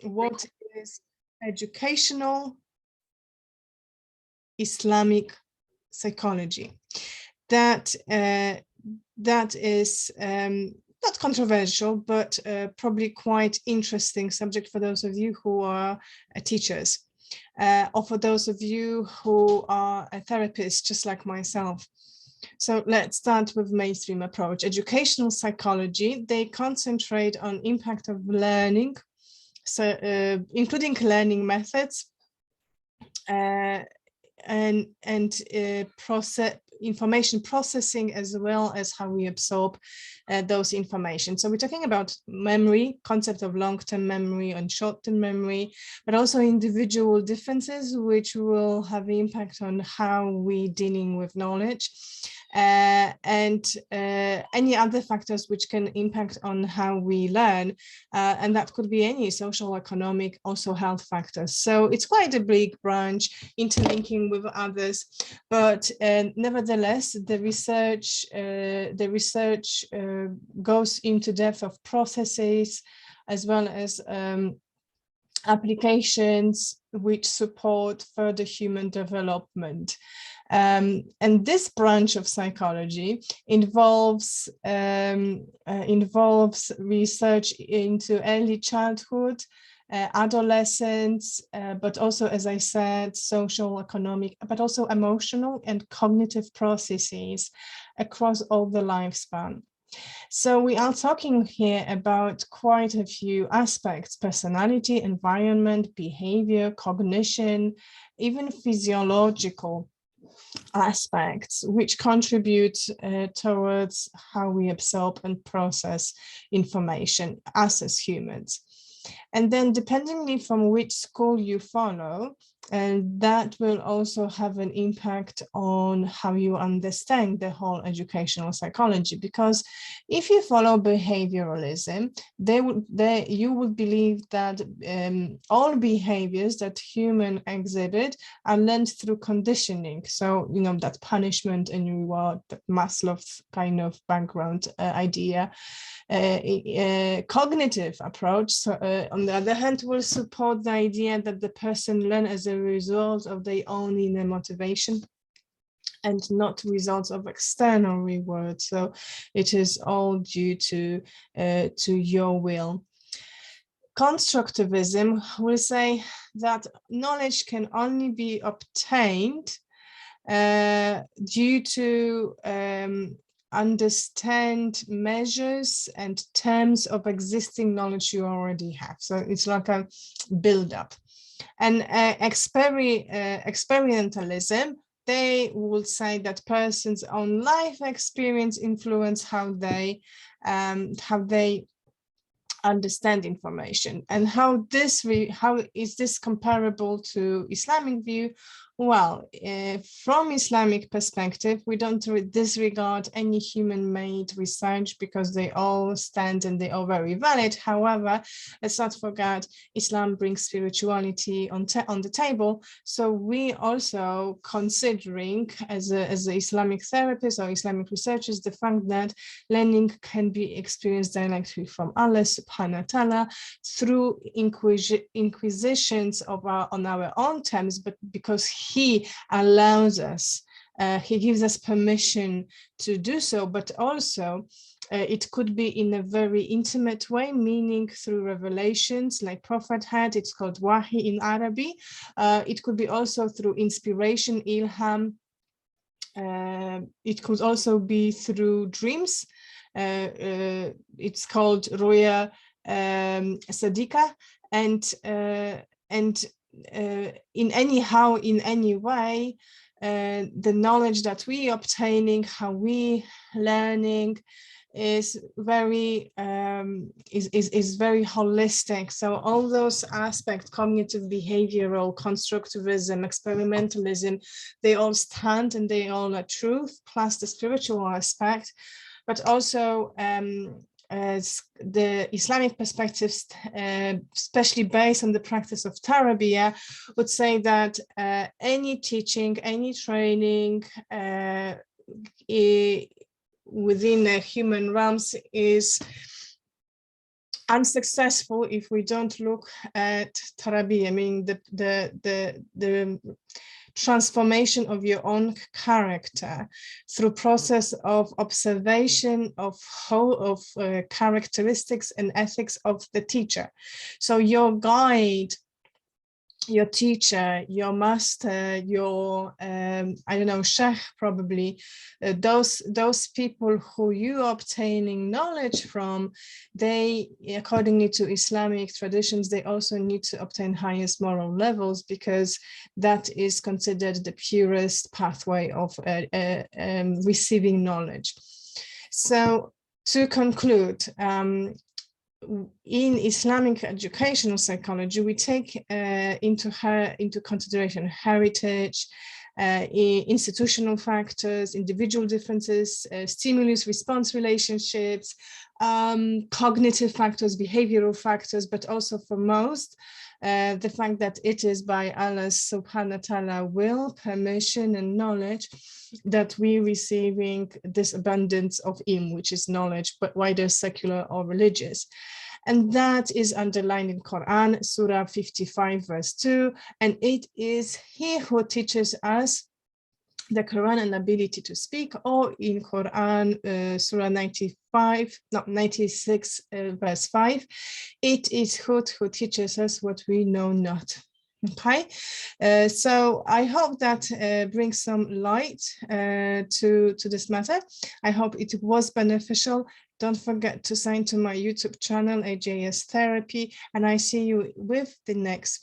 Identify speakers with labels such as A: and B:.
A: what is educational Islamic psychology. That is not controversial, but probably quite interesting subject for those of you who are teachers, or for those of you who are a therapist, just like myself. So let's start with mainstream approach. Educational psychology, they concentrate on impact of learning, so including learning methods, and information processing, as well as how we absorb those information. So we're talking about memory, concept of long-term memory and short-term memory, but also individual differences, which will have impact on how we're dealing with knowledge, and any other factors which can impact on how we learn, and that could be any social, economic, also health factors. So it's quite a big branch, interlinking with others, but nevertheless, the research goes into depth of processes, as well as applications which support further human development. And this branch of psychology involves research into early childhood, adolescence, but also, as I said, social, economic, but also emotional and cognitive processes across all the lifespan. So we are talking here about quite a few aspects: personality, environment, behavior, cognition, even physiological aspects, which contribute towards how we absorb and process information as humans. And then, depending from which school you follow, and that will also have an impact on how you understand the whole educational psychology. Because if you follow behavioralism, you would believe that all behaviors that humans exhibit are learned through conditioning. So, you know, that punishment and reward, that Maslow's kind of background idea. Cognitive approach, so, on the other hand, will support the idea that the person learns as a result of their own inner motivation and not results of external reward. So it is all due to your will. Constructivism will say that knowledge can only be obtained due to understand measures and terms of existing knowledge you already have. So it's like a build-up. And experientialism, they will say that person's own life experience influence how they understand information. And how is this comparable to Islamic view? Well, from Islamic perspective, we don't disregard any human-made research because they all stand and they are very valid. However, let's not forget, Islam brings spirituality on the table. So we also considering, as a Islamic therapist or Islamic researchers, the fact that learning can be experienced directly from Allah subhanahu wa ta'ala through inquisitions on our own terms, but because He allows us, He gives us permission to do so, but also it could be in a very intimate way, meaning through revelations like Prophet had. It's called wahi in Arabic. It could be also through inspiration, ilham. It could also be through dreams. It's called ruya sadika, and in any way, the knowledge that we obtaining, how we learning, is very very holistic. So all those aspects, cognitive, behavioral, constructivism, experimentalism, they all stand and they all are truth, plus the spiritual aspect, but also as the Islamic perspectives, especially based on the practice of tarbiyah, would say that any teaching, any training within the human realms is unsuccessful if we don't look at tarabi. I mean, the transformation of your own character through process of observation of characteristics and ethics of the teacher. So your guide, your teacher, your master, your I don't know, sheikh, probably, those people who you are obtaining knowledge from, they, accordingly to Islamic traditions, they also need to obtain highest moral levels, because that is considered the purest pathway of receiving knowledge. So to conclude, in Islamic educational psychology, we take into consideration heritage, institutional factors, individual differences, stimulus-response relationships, cognitive factors, behavioral factors, but also for most, the fact that it is by Allah subhanahu wa ta'ala will, permission, and knowledge that we're receiving this abundance of ilm, which is knowledge, but whether secular or religious. And that is underlined in Quran, Surah 55, verse 2. And it is He who teaches us the Quran and ability to speak, or in Quran, Surah 96, verse 5, it is who teaches us what we know not. Okay, so I hope that brings some light to this matter. I hope it was beneficial. Don't forget to sign to my YouTube channel, AJS Therapy, and I see you with the next video.